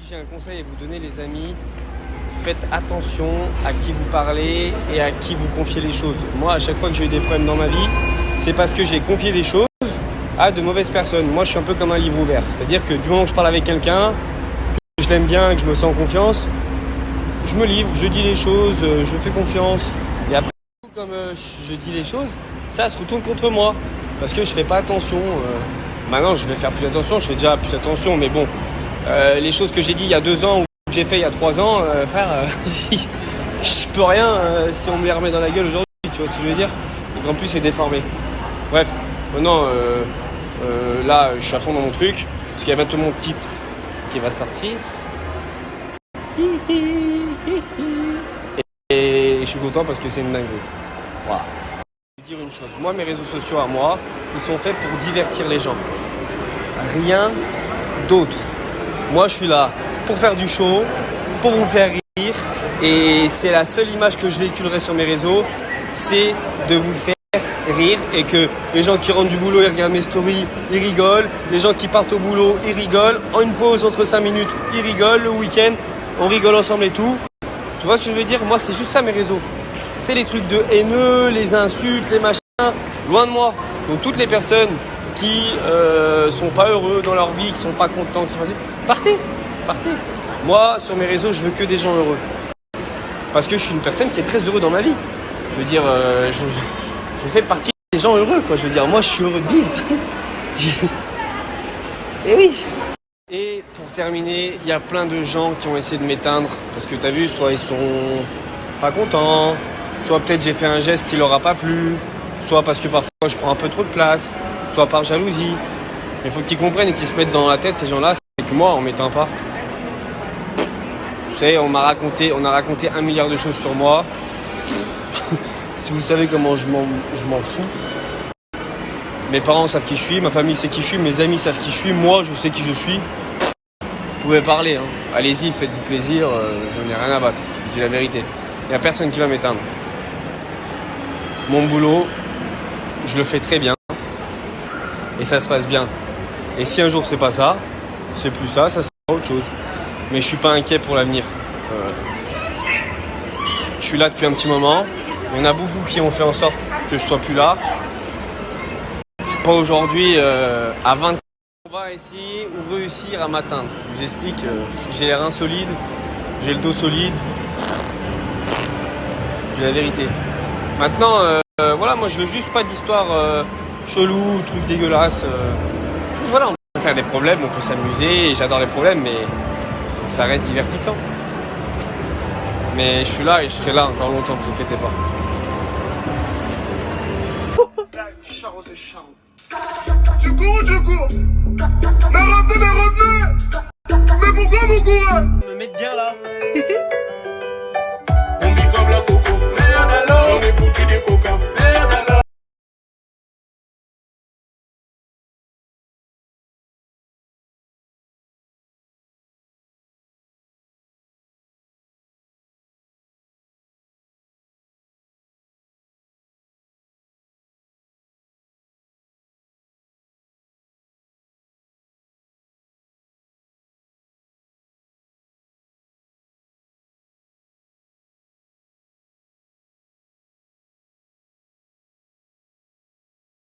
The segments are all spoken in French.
j'ai un conseil à vous donner, les amis, faites attention à qui vous parlez et à qui vous confiez les choses. Moi, à chaque fois que j'ai eu des problèmes dans ma vie, c'est parce que j'ai confié des choses à de mauvaises personnes. Moi, je suis un peu comme un livre ouvert. C'est-à-dire que du moment que je parle avec quelqu'un, que je l'aime bien, que je me sens en confiance, je me livre, je dis les choses, je fais confiance. Et après, comme je dis les choses, ça se retourne contre moi. Parce que je fais pas attention. Maintenant, je vais faire plus attention. Je fais déjà plus attention. Mais bon, les choses que j'ai dit il y a 2 ans ou que j'ai fait il y a 3 ans, frère, je peux rien si on me les remet dans la gueule aujourd'hui. Tu vois ce que je veux dire? Et en plus, c'est déformé. Bref, maintenant, là, je suis à fond dans mon truc. Parce qu'il y a bientôt mon titre qui va sortir. Et je suis content parce que c'est une dinguerie. Voilà. Je vais dire une chose. Moi, mes réseaux sociaux à moi, ils sont faits pour divertir les gens. Rien d'autre. Moi, je suis là pour faire du show, pour vous faire rire. Et c'est la seule image que je véhiculerai sur mes réseaux, c'est de vous faire rire. Et que les gens qui rentrent du boulot, ils regardent mes stories, ils rigolent. Les gens qui partent au boulot, ils rigolent. En une pause entre 5 minutes, ils rigolent. Le week-end, on rigole ensemble et tout. Tu vois ce que je veux dire? Moi, c'est juste ça mes réseaux. Tu sais, les trucs de haineux, les insultes, les machins, loin de moi. Donc toutes les personnes qui sont pas heureux dans leur vie, qui sont pas contents, qui sont passés, partez. Moi, sur mes réseaux, je veux que des gens heureux. Parce que je suis une personne qui est très heureux dans ma vie. Je veux dire, je fais partie des gens heureux, quoi. Je veux dire, moi, je suis heureux de vivre. Et oui. Et pour terminer, il y a plein de gens qui ont essayé de m'éteindre. Parce que t'as vu, soit ils sont pas contents, soit peut-être j'ai fait un geste qui leur a pas plu, soit parce que parfois je prends un peu trop de place, soit par jalousie. Mais il faut qu'ils comprennent et qu'ils se mettent dans la tête, ces gens-là, c'est que moi, on m'éteint pas. Vous savez, on a raconté 1 milliard de choses sur moi. Si vous savez comment je m'en fous. Mes parents savent qui je suis, ma famille sait qui je suis, mes amis savent qui je suis, moi je sais qui je suis. Vous pouvez parler, hein. Allez-y, faites-vous plaisir, je n'ai rien à battre, je vous dis la vérité. Il n'y a personne qui va m'éteindre. Mon boulot, je le fais très bien et ça se passe bien. Et si un jour c'est pas ça, c'est plus ça, ça sera autre chose. Mais je suis pas inquiet pour l'avenir. Je suis là depuis un petit moment. Il y en a beaucoup qui ont fait en sorte que je sois plus là. Pas aujourd'hui, à 20 ans, on va essayer ou réussir à m'atteindre. Je vous explique, j'ai les reins solides, j'ai le dos solide. J'ai la vérité. Maintenant, voilà, moi je veux juste pas d'histoire chelou, truc dégueulasse. Voilà, on peut faire des problèmes, on peut s'amuser, et j'adore les problèmes, mais faut que ça reste divertissant. Mais je suis là et je serai là encore longtemps, ne vous inquiétez pas. Tu cours. Mais revenez. Mais pourquoi vous courez? Me mettre bien là. On dit comme la coco. J'en ai foutu des coca.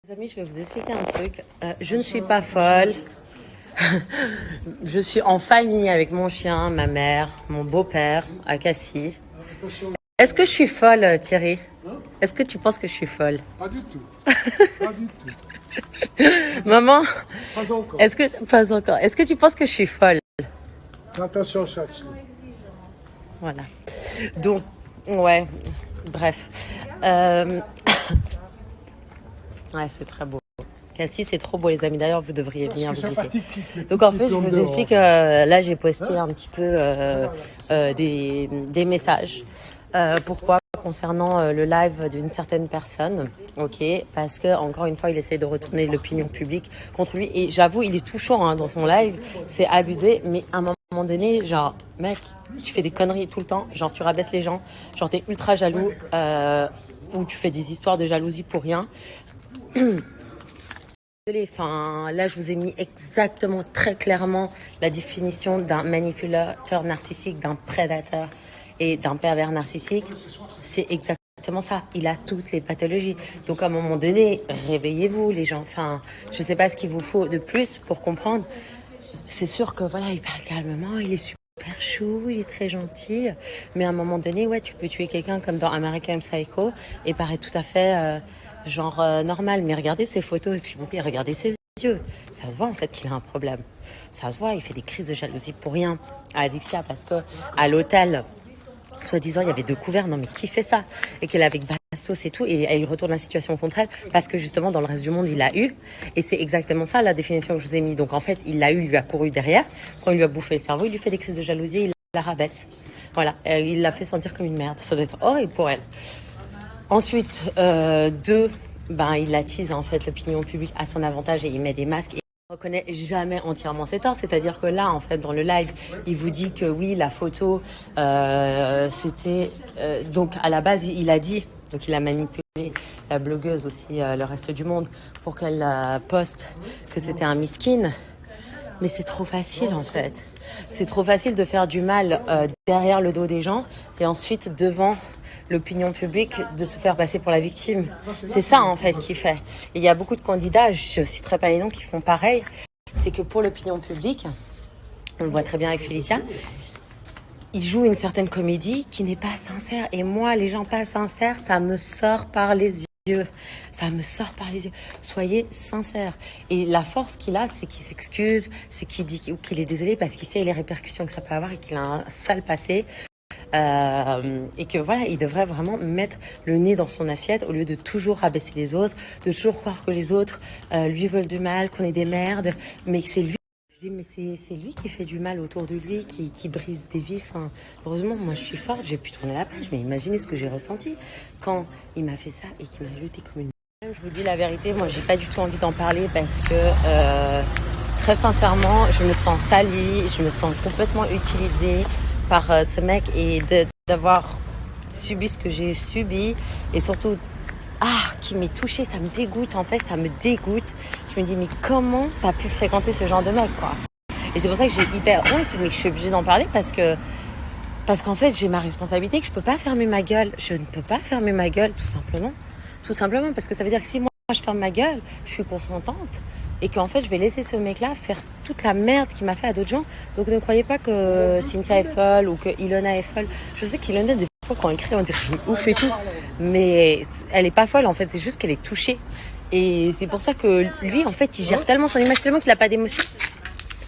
Les amis, je vais vous expliquer un truc. Je ne suis pas folle. Je suis en famille avec mon chien, ma mère, mon beau-père, Akassi. Est-ce que je suis folle, Thierry? Est-ce que tu penses que je suis folle? Pas du tout. Pas du tout. Maman, Pas encore. pas encore. Est-ce que tu penses que je suis folle? Attention, Chachi. Voilà. Donc, ouais, bref. Ouais, c'est très beau. Cassis, c'est trop beau, les amis. D'ailleurs, vous devriez venir visiter. Donc, en fait, je vous explique. Là, j'ai posté un petit peu des messages. Pourquoi? Concernant le live d'une certaine personne, ok, parce que encore une fois, il essaie de retourner l'opinion publique contre lui. Et j'avoue, il est touchant dans son live. C'est abusé, mais à un moment donné, genre, mec, tu fais des conneries tout le temps. Genre, tu rabaisses les gens. Genre, t'es ultra jaloux. Ou tu fais des histoires de jalousie pour rien. désolée, enfin, là, je vous ai mis exactement, très clairement, la définition d'un manipulateur narcissique, d'un prédateur et d'un pervers narcissique. C'est exactement ça. Il a toutes les pathologies. Donc, à un moment donné, réveillez-vous, les gens. Enfin, je sais pas ce qu'il vous faut de plus pour comprendre. C'est sûr que, voilà, il parle calmement, il est super chou, il est très gentil. Mais à un moment donné, ouais, tu peux tuer quelqu'un comme dans American Psycho et paraître tout à fait... normal, mais regardez ses photos, s'il vous plaît, regardez ses yeux. Ça se voit en fait qu'il a un problème. Ça se voit, il fait des crises de jalousie pour rien à Adixia parce que à l'hôtel, soi-disant, il y avait 2 couverts. Non, mais qui fait ça? Et qu'elle est avec Bastos et tout, et il retourne la situation contre elle parce que justement, dans le reste du monde, il l'a eu. Et c'est exactement ça la définition que je vous ai mis. Donc en fait, il l'a eu, il lui a couru derrière. Quand il lui a bouffé le cerveau, il lui fait des crises de jalousie, il la rabaisse. Voilà, il l'a fait sentir comme une merde. Ça doit être horrible pour elle. Ensuite, 2, il attise en fait l'opinion publique à son avantage et il met des masques. Et il ne reconnaît jamais entièrement ses torts. C'est-à-dire que là, en fait, dans le live, il vous dit que oui, la photo, c'était... donc, à la base, il a dit, donc il a manipulé la blogueuse aussi, le reste du monde, pour qu'elle poste que c'était un miskin. Mais c'est trop facile, en fait. C'est trop facile de faire du mal derrière le dos des gens et ensuite devant... l'opinion publique de se faire passer pour la victime. C'est ça en fait qui fait. Et il y a beaucoup de candidats, je ne citerai pas les noms, qui font pareil. C'est que pour l'opinion publique, on le voit très bien avec Félicia, ils jouent une certaine comédie qui n'est pas sincère. Et moi, les gens pas sincères, ça me sort par les yeux. Ça me sort par les yeux. Soyez sincères. Et la force qu'il a, c'est qu'il s'excuse, c'est qu'il dit qu'il est désolé parce qu'il sait les répercussions que ça peut avoir et qu'il a un sale passé. Et que voilà, il devrait vraiment mettre le nez dans son assiette au lieu de toujours rabaisser les autres, de toujours croire que les autres lui veulent du mal, qu'on est des merdes, mais que c'est lui. Je dis mais c'est lui qui fait du mal autour de lui, qui brise des vies. Enfin, heureusement, moi je suis forte, j'ai pu tourner la page, mais imaginez ce que j'ai ressenti quand il m'a fait ça et qu'il m'a jeté comme une... Je vous dis la vérité, moi j'ai pas du tout envie d'en parler parce que très sincèrement, je me sens salie, je me sens complètement utilisée par ce mec et d'avoir subi ce que j'ai subi et surtout qui m'est touchée, ça me dégoûte en fait, ça me dégoûte. Je me dis mais comment t'as pu fréquenter ce genre de mec quoi? Et c'est pour ça que j'ai hyper honte mais je suis obligée d'en parler parce qu'en fait j'ai ma responsabilité, que je peux pas fermer ma gueule, je ne peux pas fermer ma gueule tout simplement parce que ça veut dire que si moi je ferme ma gueule, je suis consentante. Et qu'en fait, je vais laisser ce mec-là faire toute la merde qu'il m'a fait à d'autres gens. Donc ne croyez pas que Cynthia est folle ou que Ilona est folle. Je sais qu'Ilona, des fois, quand elle crie, on dirait ouf et tout. Mais elle est pas folle, en fait. C'est juste qu'elle est touchée. Et c'est pour ça que lui, en fait, il gère tellement son image, tellement qu'il a pas d'émotion.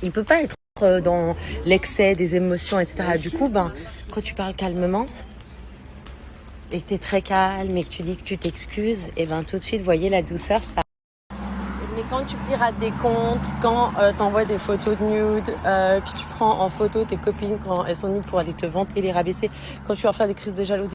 Il peut pas être dans l'excès des émotions, etc. Du coup, quand tu parles calmement et que t'es très calme et que tu dis que tu t'excuses, et tout de suite, voyez la douceur, ça. Mais quand tu pirates des comptes, quand t'envoies des photos de nude, que tu prends en photo tes copines quand elles sont nues pour aller te vanter, les rabaisser, quand tu leur fais des crises de jalousie